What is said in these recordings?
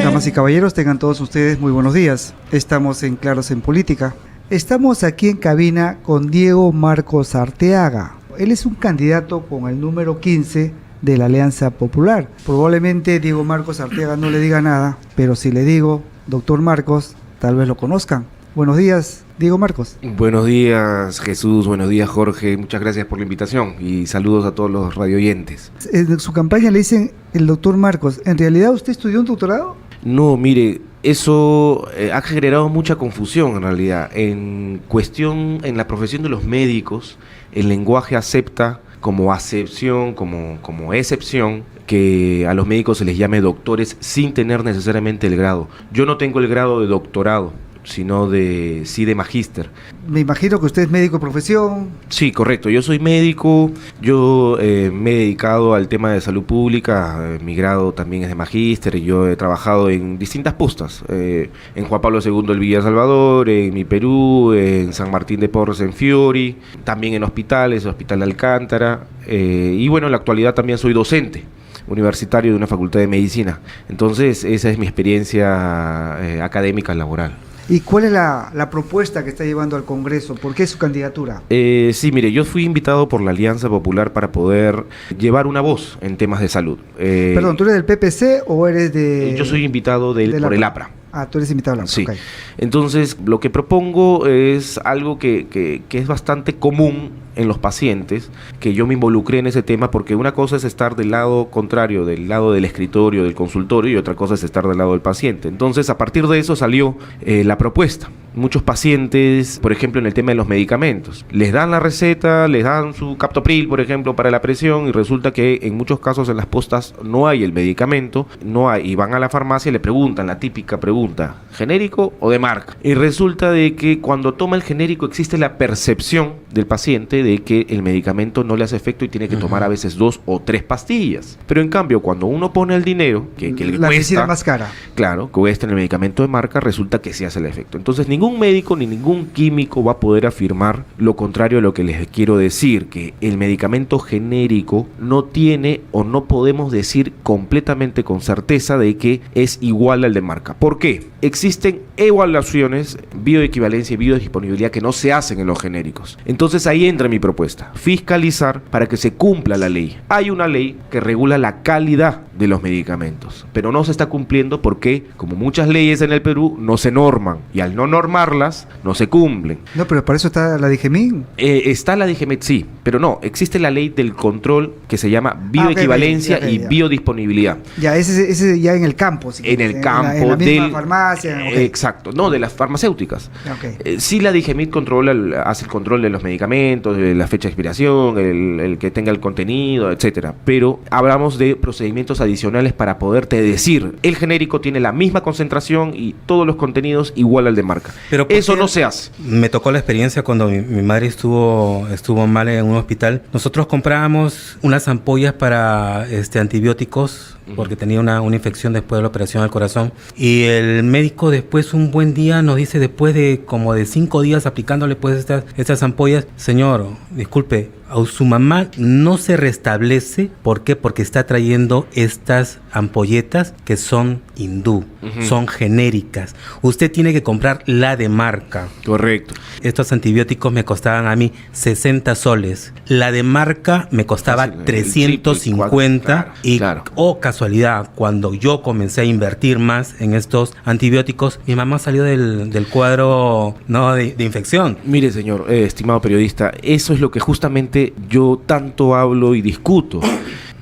Damas y caballeros, tengan todos ustedes muy buenos días. Estamos en Claros en Política. Estamos aquí en cabina con Diego Marcos Arteaga. Él es un candidato con el número 15 de la Alianza Popular. Probablemente Diego Marcos Arteaga no le diga nada, pero si le digo, doctor Marcos, tal vez lo conozcan. Buenos días, Diego Marcos. Buenos días, Jesús. Buenos días, Jorge. Muchas gracias por la invitación y saludos a todos los radioyentes. En su campaña le dicen el doctor Marcos. ¿En realidad usted estudió un doctorado? No, mire, eso ha generado mucha confusión en realidad. En la profesión de los médicos, el lenguaje acepta como acepción, como excepción, que a los médicos se les llame doctores sin tener necesariamente el grado. Yo no tengo el grado de doctorado, sino sí de magíster. Me imagino que usted es médico de profesión. Sí, correcto. Yo soy médico, yo me he dedicado al tema de salud pública, mi grado también es de magíster, yo he trabajado en distintas postas, en Juan Pablo II el Villa Salvador, en mi Perú, en San Martín de Porres, en Fiori, también en hospitales, Hospital de Alcántara, y bueno, en la actualidad también soy docente universitario de una facultad de medicina. Entonces, esa es mi experiencia académica laboral. ¿Y cuál es la propuesta que está llevando al Congreso? ¿Por qué su candidatura? Sí, mire, yo fui invitado por la Alianza Popular para poder llevar una voz en temas de salud. Perdón, ¿tú eres del PPC o eres de...? Yo soy invitado por el APRA. Ah, tú eres invitado al APRA. Sí. Okay. Entonces, lo que propongo es algo que es bastante común en los pacientes, que yo me involucré en ese tema, porque una cosa es estar del lado contrario, del lado del escritorio, del consultorio, y otra cosa es estar del lado del paciente. Entonces, a partir de eso salió la propuesta. Muchos pacientes, por ejemplo, en el tema de los medicamentos, les dan la receta, les dan su Captopril, por ejemplo, para la presión, y resulta que en muchos casos en las postas no hay el medicamento, y van a la farmacia y le preguntan la típica pregunta, ¿genérico o de marca? Y resulta de que cuando toma el genérico existe la percepción del paciente de que el medicamento no le hace efecto y tiene que tomar a veces 2 o 3 pastillas. Pero en cambio, cuando uno pone el dinero, que le la cuesta más cara. Claro, cuesta en el medicamento de marca, resulta que sí hace el efecto. Entonces, ningún médico ni ningún químico va a poder afirmar lo contrario a lo que les quiero decir, que el medicamento genérico no tiene o no podemos decir completamente con certeza de que es igual al de marca. ¿Por qué? Existen evaluaciones, bioequivalencia y biodisponibilidad que no se hacen en los genéricos. Entonces ahí entra mi propuesta, fiscalizar para que se cumpla la ley. Hay una ley que regula la calidad de los medicamentos, pero no se está cumpliendo porque, como muchas leyes en el Perú, no se norman, y al no normarlas, no se cumplen. No, pero para eso está la DIGEMIN. Está la DIGEMIN, sí, pero no, existe la ley del control que se llama bioequivalencia y biodisponibilidad. Ya, ese ya en el campo. Si en el campo en la misma farmacia. Okay. Exacto, no, de las farmacéuticas. Okay. Sí, la DIGEMIN hace el control de los medicamentos, de la fecha de expiración, el que tenga el contenido, etcétera. Pero hablamos de procedimientos adicionales para poderte decir, el genérico tiene la misma concentración y todos los contenidos igual al de marca. Pero eso no se hace. Me tocó la experiencia cuando mi madre estuvo mal en un hospital. Nosotros comprábamos unas ampollas para antibióticos, porque tenía una infección después de la operación al corazón, y el médico después un buen día nos dice, después de como de 5 días aplicándole pues estas ampollas, señor, disculpe, a su mamá no se restablece. ¿Por qué? Porque está trayendo estas ampolletas que son hindú, son genéricas. Usted tiene que comprar la de marca. Correcto. Estos antibióticos me costaban a mí 60 soles. La de marca me costaba 350. Oh, casualidad, cuando yo comencé a invertir más en estos antibióticos, mi mamá salió del cuadro de infección. Mire, señor, estimado periodista, eso es lo que justamente yo tanto hablo y discuto.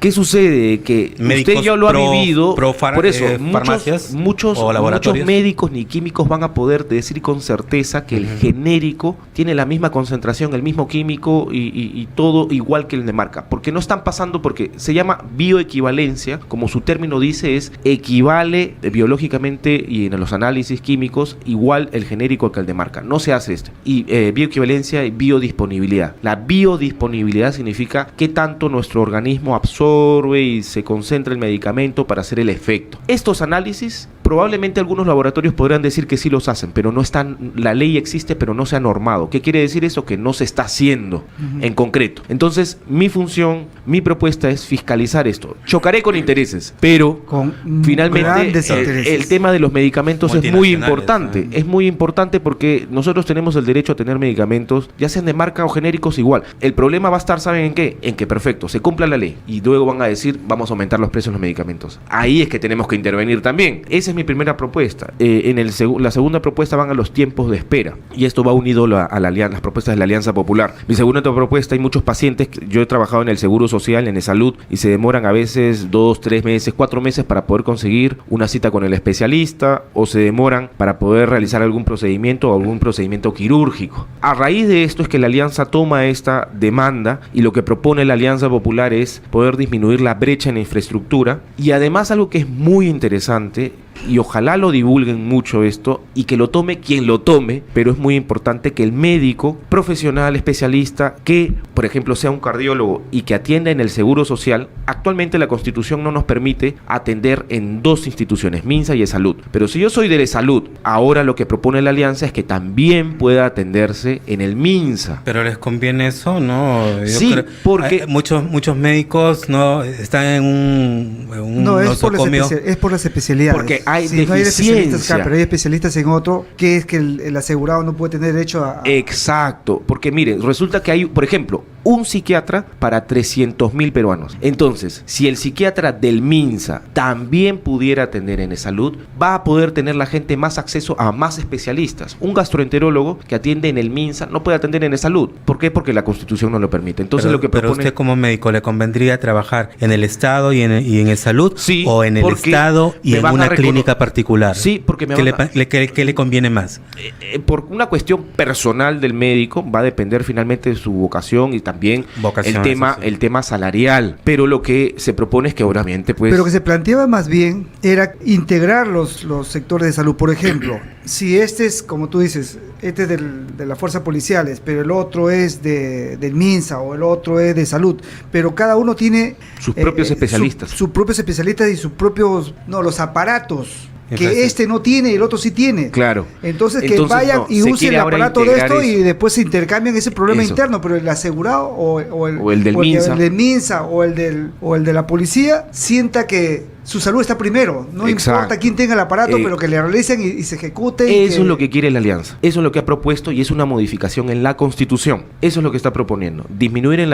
¿Qué sucede? Que médicos usted ya lo ha vivido, por eso muchos médicos ni químicos van a poder decir con certeza que el genérico tiene la misma concentración, el mismo químico y todo igual que el de marca, porque no están pasando, porque se llama bioequivalencia, como su término dice, equivale biológicamente y en los análisis químicos igual el genérico que el de marca. No se hace esto. Y bioequivalencia y biodisponibilidad. La biodisponibilidad significa qué tanto nuestro organismo absorbe y se concentra el medicamento para hacer el efecto. Estos análisis probablemente algunos laboratorios podrán decir que sí los hacen, pero no están, la ley existe, pero no se ha normado. ¿Qué quiere decir eso? Que no se está haciendo en concreto. Entonces, mi función, mi propuesta es fiscalizar esto. Chocaré con intereses, pero finalmente el tema de los medicamentos es muy importante. Es muy importante porque nosotros tenemos el derecho a tener medicamentos, ya sean de marca o genéricos, igual. El problema va a estar, ¿saben en qué? En que perfecto, se cumpla la ley y luego van a decir, vamos a aumentar los precios de los medicamentos. Ahí es que tenemos que intervenir también. Esa es mi primera propuesta. La segunda propuesta van a los tiempos de espera, y esto va unido a las propuestas de la Alianza Popular. Mi segunda propuesta, hay muchos pacientes, yo he trabajado en el Seguro Social, en el Salud, y se demoran a veces 2, 3 meses, 4 meses para poder conseguir una cita con el especialista, o se demoran para poder realizar algún procedimiento o algún procedimiento quirúrgico. A raíz de esto es que la Alianza toma esta demanda, y lo que propone la Alianza Popular es poder disminuir la brecha en la infraestructura, y además algo que es muy interesante, y ojalá lo divulguen mucho esto y que lo tome quien lo tome, pero es muy importante que el médico profesional, especialista, que por ejemplo sea un cardiólogo y que atienda en el Seguro Social. Actualmente la Constitución no nos permite atender en 2 instituciones, MINSA y Salud, pero si yo soy de Salud, ahora lo que propone la Alianza es que también pueda atenderse en el MINSA. Pero les conviene eso, ¿no? Sí, porque muchos médicos no están en un no, es por las especialidades. Porque hay sí, no hay especialistas acá, deficiencia. pero hay especialistas en otro, que es que el asegurado no puede tener derecho a... Exacto, porque miren, resulta que hay, por ejemplo, un psiquiatra para 300.000 peruanos. Entonces, si el psiquiatra del MINSA también pudiera atender en Salud, va a poder tener la gente más acceso a más especialistas. Un gastroenterólogo que atiende en el MINSA no puede atender en Salud. ¿Por qué? Porque la Constitución no lo permite. Entonces, pero usted como médico, ¿le convendría trabajar en el Estado y en el Salud? Sí, ¿O en el Estado y en una clínica particular? Sí, porque ¿Qué le conviene más? Por una cuestión personal del médico, va a depender finalmente de su vocación y también el tema salarial. Pero lo que se propone es que obviamente pues... Pero lo que se planteaba más bien era integrar los sectores de salud. Por ejemplo, si este es, como tú dices, este es de las fuerzas policiales, pero el otro es del MINSA o el otro es de Salud, pero cada uno tiene sus propios especialistas. Sus propios especialistas y sus propios, los aparatos que este no tiene y el otro sí tiene. Claro. Entonces vayan y usen el aparato de esto y después se intercambian ese problema interno, pero el asegurado o el del MINSA o el de la policía sienta que su salud está primero, no importa quién tenga el aparato, pero que le realicen y se ejecuten. Eso es lo que quiere la Alianza, eso es lo que ha propuesto y es una modificación en la Constitución. Eso es lo que está proponiendo, disminuir en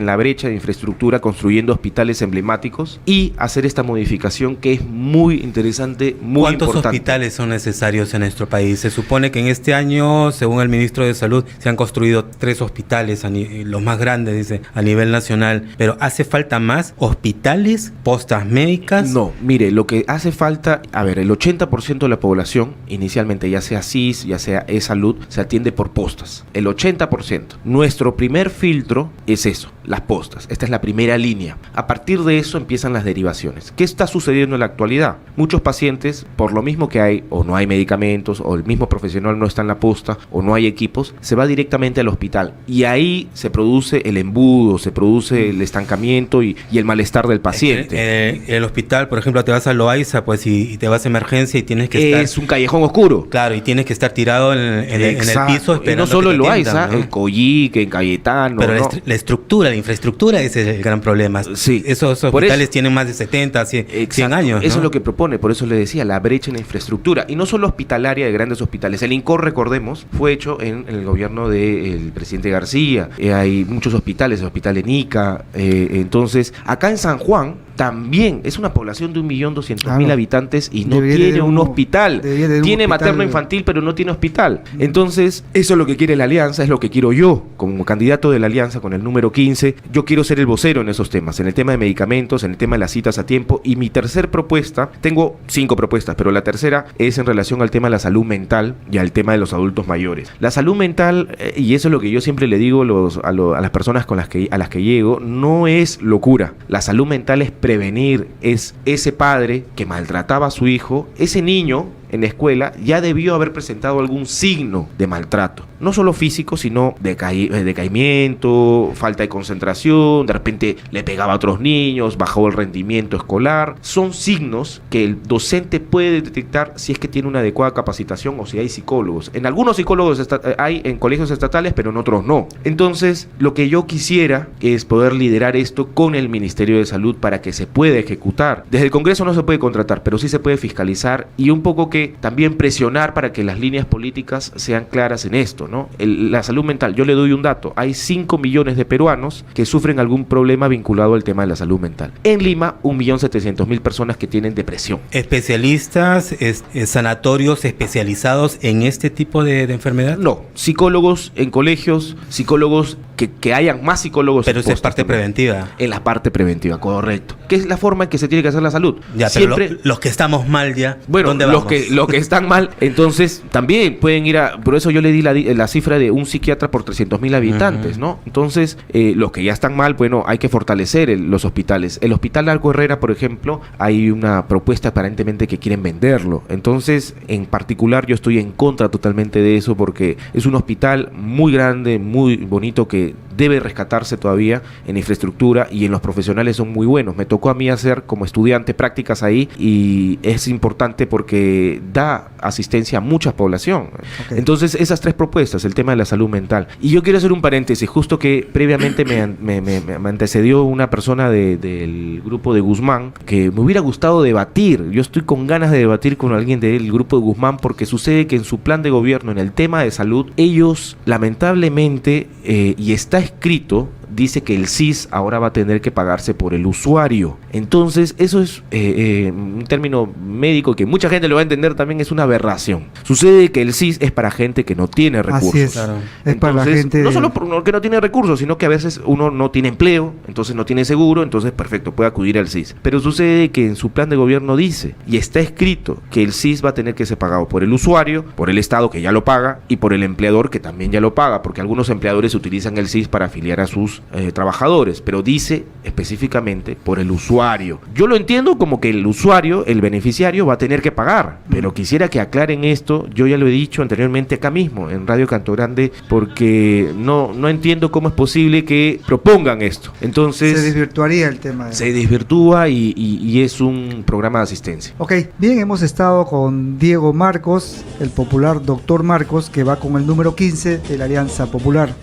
la brecha de infraestructura construyendo hospitales emblemáticos y hacer esta modificación que es muy interesante, muy importante. ¿Cuántos hospitales son necesarios en nuestro país? Se supone que en este año, según el ministro de Salud, se han construido 3 hospitales, los más grandes, dice, a nivel nacional, pero ¿hace falta más hospitales, postas médicas? No, mire, lo que hace falta, el 80% de la población, inicialmente ya sea CIS, ya sea E-Salud, se atiende por postas, el 80%. Nuestro primer filtro es eso, las postas, esta es la primera línea. A partir de eso empiezan las derivaciones. ¿Qué está sucediendo en la actualidad? Muchos pacientes, por lo mismo que hay, o no hay medicamentos, o el mismo profesional no está en la posta, o no hay equipos, se va directamente al hospital, y ahí se produce el embudo, se produce el estancamiento y el malestar del paciente. El hospital, por ejemplo, te vas a Loaiza, pues, y te vas a emergencia y tienes que estar... Es un callejón oscuro. Claro, y tienes que estar tirado en el piso esperando. Y no solo en Loaiza, ¿no? En Coyique, en Cayetano. Pero la estructura, la infraestructura, ese es el gran problema. Sí. Esos hospitales tienen más de 70, 100 años, ¿no? Eso es lo que propone, por eso le decía, la brecha en la infraestructura. Y no solo hospitalaria de grandes hospitales. El INCOR, recordemos, fue hecho en el gobierno del presidente García. Hay muchos hospitales, el hospital en Ica. Entonces, acá en San Juan, también es una población de 1.200.000 habitantes y no tiene un hospital. Tiene materno infantil, pero no tiene hospital. Entonces, eso es lo que quiere la Alianza, es lo que quiero yo, como candidato de la Alianza con el número 15. Yo quiero ser el vocero en esos temas, en el tema de medicamentos, en el tema de las citas a tiempo. Y mi tercer propuesta, tengo 5 propuestas, pero la tercera es en relación al tema de la salud mental y al tema de los adultos mayores. La salud mental, y eso es lo que yo siempre le digo a las personas a las que llego, no es locura. La salud mental es prevenir, es ese padre que maltrataba a su hijo, ese niño en la escuela ya debió haber presentado algún signo de maltrato. No solo físico, sino decaimiento, falta de concentración, de repente le pegaba a otros niños, bajó el rendimiento escolar. Son signos que el docente puede detectar si es que tiene una adecuada capacitación o si hay psicólogos. En algunos psicólogos hay en colegios estatales, pero en otros no. Entonces, lo que yo quisiera es poder liderar esto con el Ministerio de Salud para que se pueda ejecutar. Desde el Congreso no se puede contratar, pero sí se puede fiscalizar y un poco que también presionar para que las líneas políticas sean claras en esto, ¿no? La salud mental, yo le doy un dato, hay 5 millones de peruanos que sufren algún problema vinculado al tema de la salud mental. En Lima, 1.700.000 personas que tienen depresión. ¿Especialistas, sanatorios especializados en este tipo de enfermedad? No, psicólogos en colegios, psicólogos que hayan más psicólogos. Pero eso es parte preventiva. En la parte preventiva, correcto. Que es la forma en que se tiene que hacer la salud. Ya, siempre, pero los que estamos mal ya, bueno, ¿dónde vamos? Los que están mal, entonces también pueden ir a... Por eso yo le di la cifra de un psiquiatra por 300.000 habitantes, ¿no? Entonces, los que ya están mal, bueno, hay que fortalecer los hospitales. El Hospital Largo Herrera, por ejemplo, hay una propuesta aparentemente que quieren venderlo. Entonces, en particular, yo estoy en contra totalmente de eso porque es un hospital muy grande, muy bonito que debe rescatarse todavía en infraestructura y en los profesionales son muy buenos. Me tocó a mí hacer como estudiante prácticas ahí y es importante porque da asistencia a mucha población. Okay. Entonces, esas 3 propuestas, el tema de la salud mental. Y yo quiero hacer un paréntesis, justo que previamente me antecedió una persona del grupo de Guzmán que me hubiera gustado debatir. Yo estoy con ganas de debatir con alguien del grupo de Guzmán porque sucede que en su plan de gobierno, en el tema de salud, ellos lamentablemente, y está escrito, dice que el SIS ahora va a tener que pagarse por el usuario. Entonces, eso es un término médico que mucha gente lo va a entender también, es una aberración. Sucede que el SIS es para gente que no tiene recursos. Así es, claro. Es entonces, para la gente... No solo porque no tiene recursos, sino que a veces uno no tiene empleo, entonces no tiene seguro, entonces perfecto, puede acudir al SIS. Pero sucede que en su plan de gobierno dice, y está escrito, que el SIS va a tener que ser pagado por el usuario, por el Estado que ya lo paga, y por el empleador que también ya lo paga, porque algunos empleadores utilizan el SIS para afiliar a sus trabajadores, pero dice específicamente por el usuario. Yo lo entiendo como que el usuario, el beneficiario, va a tener que pagar, pero quisiera que aclaren esto. Yo ya lo he dicho anteriormente acá mismo, en Radio Canto Grande, porque no entiendo cómo es posible que propongan esto. Entonces... Se desvirtuaría el tema. Se desvirtúa y es un programa de asistencia. Ok, bien, hemos estado con Diego Marcos, el popular doctor Marcos, que va con el número 15 de la Alianza Popular.